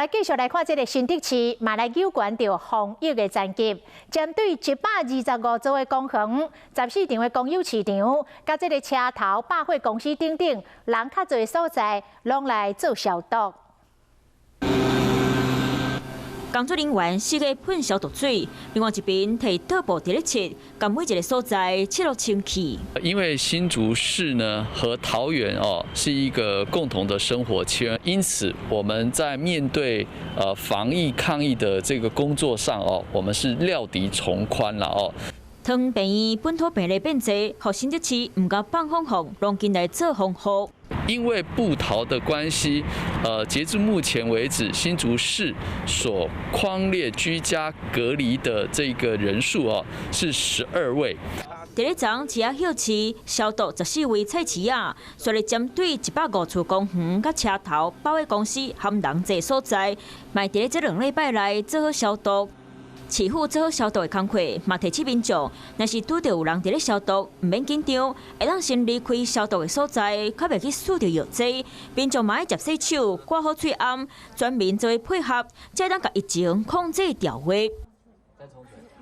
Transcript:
来继续来看这个新竹市，嘛来有关到防疫的战绩，针对125座的公园、14场的公有市场，甲这个车头百货公司等等，人较多的所在，拢来做消毒。 工作人员四个喷消毒水，另外一边摕倒布伫咧切，甲每一个所在切落清气。因为新竹市呢和桃园是一个共同的生活圈，因此我们在面对防疫抗疫的这个工作上我们是料敌从宽了当病院本土病例变多，互新竹市唔敢放风控，拢进来做防护。 因为布逃的关系，截至目前为止，新竹市所匡列居家隔离的这个人数是12位。第一章市啊休市消毒14位菜市啊，所以针对150处公园、甲车头、百货公司含人济所在，卖伫这2礼拜内做好消毒。 市府做好消毒的工作，嘛提醒民众，若是拄到有人伫咧消毒，唔免紧张，会当先离开消毒的所在，较袂去触到药剂。民众嘛要接洗手，挂好喙暗，全面做配合，才当甲疫情控制调回。